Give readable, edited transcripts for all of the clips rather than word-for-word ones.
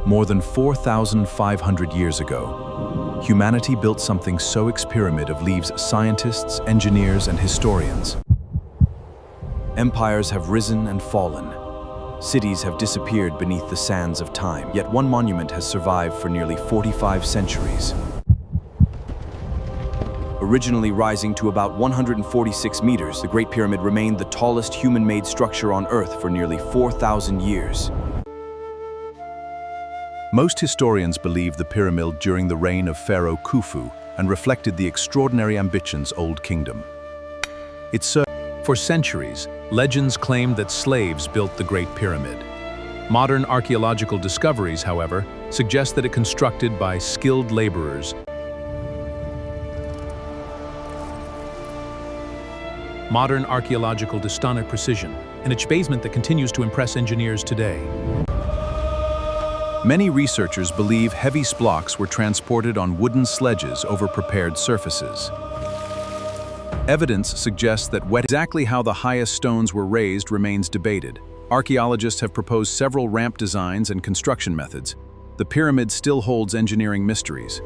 More than 4,500 years ago, humanity built something so experiment leaves scientists, engineers, and historians. Empires have risen and fallen. Cities have disappeared beneath the sands of time, yet one monument has survived for nearly 45 centuries. Originally rising to about 146 meters, the Great Pyramid remained the tallest human-made structure on Earth for nearly 4,000 years. Most historians believe the pyramid during the reign of Pharaoh Khufu and reflected the extraordinary ambitions of the Old Kingdom. It served for centuries. Legends claimed that slaves built the Great Pyramid. Modern archaeological discoveries, however, suggest that it constructed by skilled laborers. Modern archaeological stunning precision, and its basement that continues to impress engineers today. Many researchers believe heavy blocks were transported on wooden sledges over prepared surfaces. Evidence suggests that exactly how the highest stones were raised remains debated. Archaeologists have proposed several ramp designs and construction methods. The pyramid still holds engineering mysteries.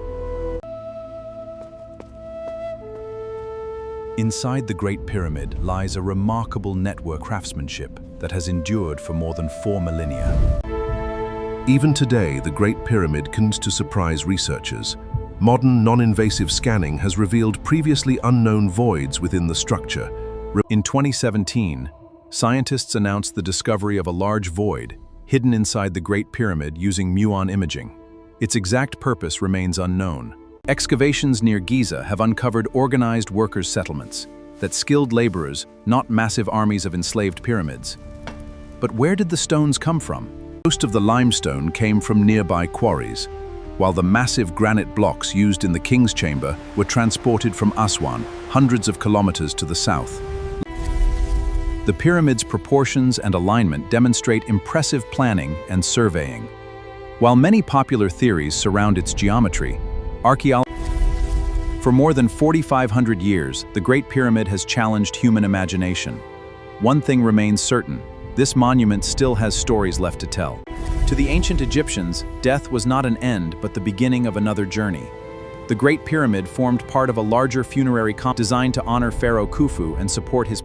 Inside the Great Pyramid lies a remarkable network craftsmanship that has endured for more than 4 millennia. Even today, the Great Pyramid continues to surprise researchers. Modern, non-invasive scanning has revealed previously unknown voids within the structure. In 2017, scientists announced the discovery of a large void hidden inside the Great Pyramid using muon imaging. Its exact purpose remains unknown. Excavations near Giza have uncovered organized workers' settlements, that skilled laborers, not massive armies of enslaved pyramids. But where did the stones come from? Most of the limestone came from nearby quarries, while the massive granite blocks used in the King's Chamber were transported from Aswan, hundreds of kilometers to the south. The pyramid's proportions and alignment demonstrate impressive planning and surveying. While many popular theories surround its geometry, for more than 4,500 years, the Great Pyramid has challenged human imagination. One thing remains certain: this monument still has stories left to tell. To the ancient Egyptians, death was not an end but the beginning of another journey. The Great Pyramid formed part of a larger funerary complex designed to honor Pharaoh Khufu and support his.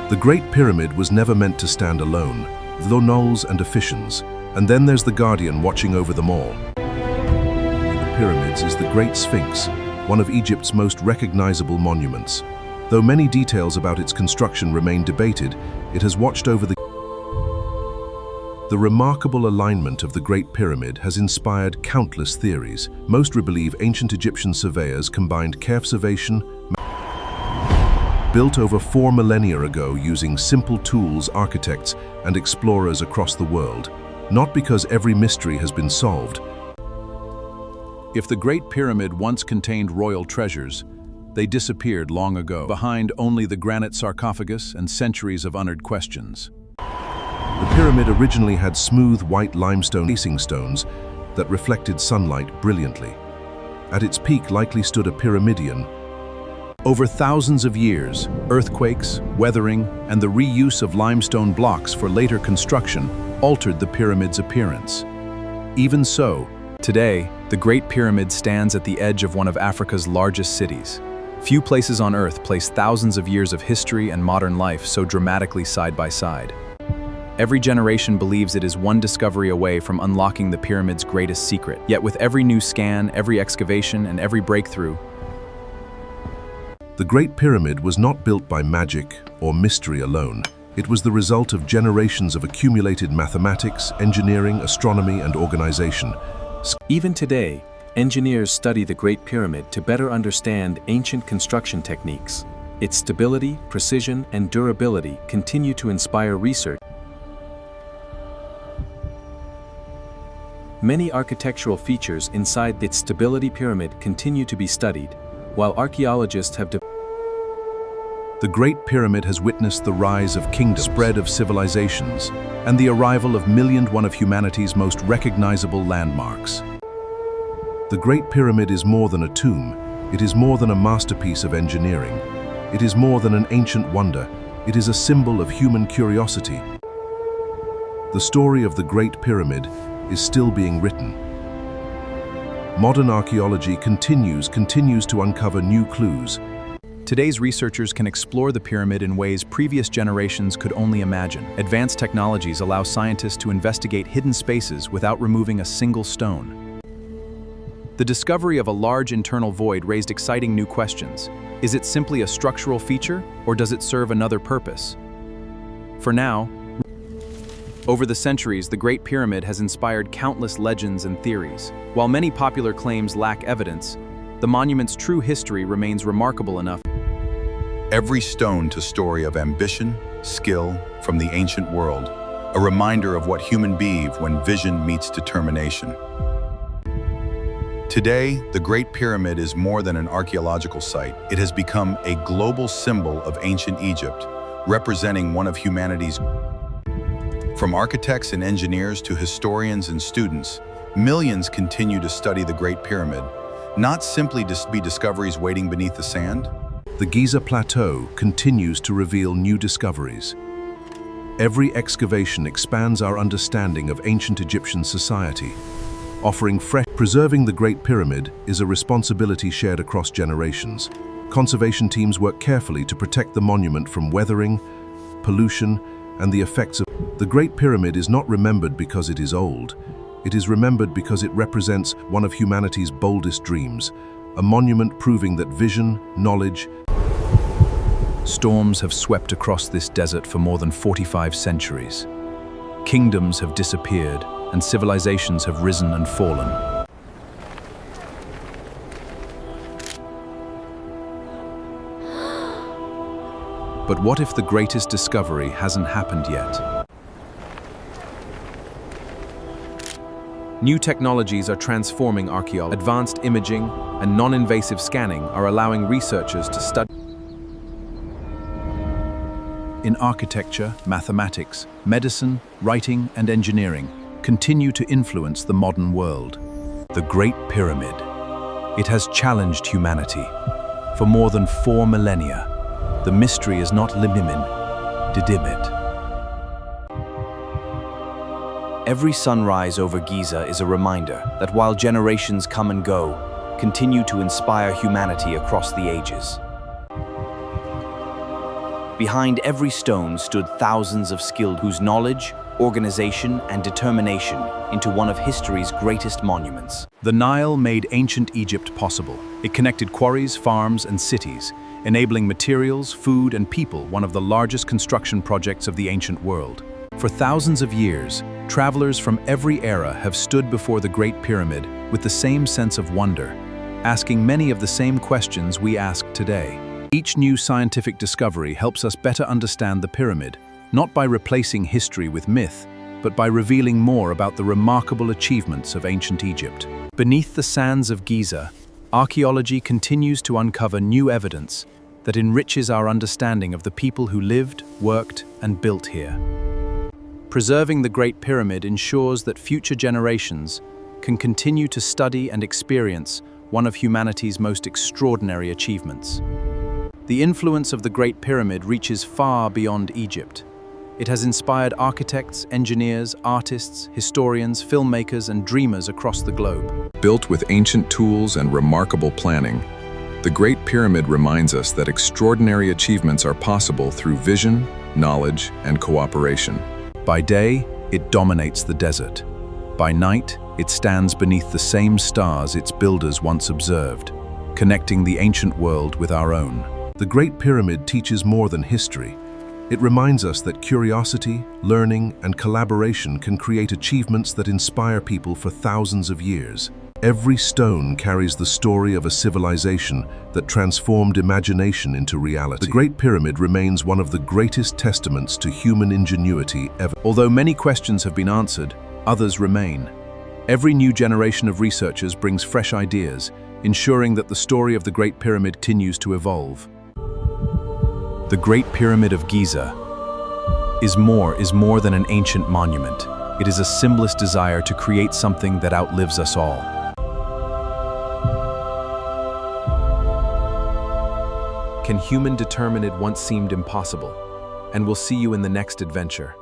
The Great Pyramid was never meant to stand alone. There are gnolls and Ephesians, and then there's the Guardian watching over them all. In the pyramids is the Great Sphinx, one of Egypt's most recognizable monuments. Though many details about its construction remain debated, it has watched over the remarkable alignment of the Great Pyramid has inspired countless theories. Most believe ancient Egyptian surveyors combined cave observation, built over 4 millennia ago using simple tools, architects and explorers across the world. Not because every mystery has been solved. If the Great Pyramid once contained royal treasures, they disappeared long ago, behind only the granite sarcophagus and centuries of unanswered questions. The pyramid originally had smooth white limestone facing stones that reflected sunlight brilliantly. At its peak likely stood a pyramidion. Over thousands of years, earthquakes, weathering, and the reuse of limestone blocks for later construction altered the pyramid's appearance. Even so, today, the Great Pyramid stands at the edge of one of Africa's largest cities. Few places on Earth place thousands of years of history and modern life so dramatically side by side. Every generation believes it is one discovery away from unlocking the pyramid's greatest secret. Yet with every new scan, every excavation, and every breakthrough, the Great Pyramid was not built by magic or mystery alone. It was the result of generations of accumulated mathematics, engineering, astronomy, and organization. Even today, engineers study the Great Pyramid to better understand ancient construction techniques. Its stability, precision, and durability continue to inspire research. Many architectural features inside its stability pyramid continue to be studied, while archaeologists have The Great Pyramid has witnessed the rise of kingdoms, spread of civilizations, and the arrival of one of humanity's most recognizable landmarks. The Great Pyramid is more than a tomb. It is more than a masterpiece of engineering. It is more than an ancient wonder. It is a symbol of human curiosity. The story of the Great Pyramid is still being written. Modern archaeology continues to uncover new clues. Today's researchers can explore the pyramid in ways previous generations could only imagine. Advanced technologies allow scientists to investigate hidden spaces without removing a single stone. The discovery of a large internal void raised exciting new questions. Is it simply a structural feature, or does it serve another purpose? For now, over the centuries, the Great Pyramid has inspired countless legends and theories. While many popular claims lack evidence, the monument's true history remains remarkable enough. Every stone a story of ambition, skill from the ancient world, a reminder of what human be when vision meets determination. Today, the Great Pyramid is more than an archaeological site. It has become a global symbol of ancient Egypt, representing one of humanity's. From architects and engineers to historians and students, millions continue to study the Great Pyramid, not simply to be discoveries waiting beneath the sand. The Giza Plateau continues to reveal new discoveries. Every excavation expands our understanding of ancient Egyptian society, offering fresh. Preserving the Great Pyramid is a responsibility shared across generations. Conservation teams work carefully to protect the monument from weathering, pollution, and the effects of. The Great Pyramid is not remembered because it is old. It is remembered because it represents one of humanity's boldest dreams, a monument proving that vision, knowledge. Storms have swept across this desert for more than 45 centuries. Kingdoms have disappeared, and civilizations have risen and fallen. But what if the greatest discovery hasn't happened yet? New technologies are transforming archaeology. Advanced imaging and non-invasive scanning are allowing researchers to study. In architecture, mathematics, medicine, writing, and engineering continue to influence the modern world. The Great Pyramid. It has challenged humanity. For more than 4 millennia, the mystery is not limimin, didimit. Every sunrise over Giza is a reminder that while generations come and go, continue to inspire humanity across the ages. Behind every stone stood thousands of skilled whose knowledge, organization, and determination into one of history's greatest monuments. The Nile made ancient Egypt possible. It connected quarries, farms, and cities, enabling materials, food, and people, one of the largest construction projects of the ancient world. For thousands of years, travelers from every era have stood before the Great Pyramid with the same sense of wonder, asking many of the same questions we ask today. Each new scientific discovery helps us better understand the pyramid, not by replacing history with myth, but by revealing more about the remarkable achievements of ancient Egypt. Beneath the sands of Giza, archaeology continues to uncover new evidence that enriches our understanding of the people who lived, worked, and built here. Preserving the Great Pyramid ensures that future generations can continue to study and experience one of humanity's most extraordinary achievements. The influence of the Great Pyramid reaches far beyond Egypt. It has inspired architects, engineers, artists, historians, filmmakers, and dreamers across the globe. Built with ancient tools and remarkable planning, the Great Pyramid reminds us that extraordinary achievements are possible through vision, knowledge, and cooperation. By day, it dominates the desert. By night, it stands beneath the same stars its builders once observed, connecting the ancient world with our own. The Great Pyramid teaches more than history. It reminds us that curiosity, learning, and collaboration can create achievements that inspire people for thousands of years. Every stone carries the story of a civilization that transformed imagination into reality. The Great Pyramid remains one of the greatest testaments to human ingenuity ever. Although many questions have been answered, others remain. Every new generation of researchers brings fresh ideas, ensuring that the story of the Great Pyramid continues to evolve. The Great Pyramid of Giza is more than an ancient monument. It is a symbolist desire to create something that outlives us all. Can human determine it once seemed impossible? And we'll see you in the next adventure.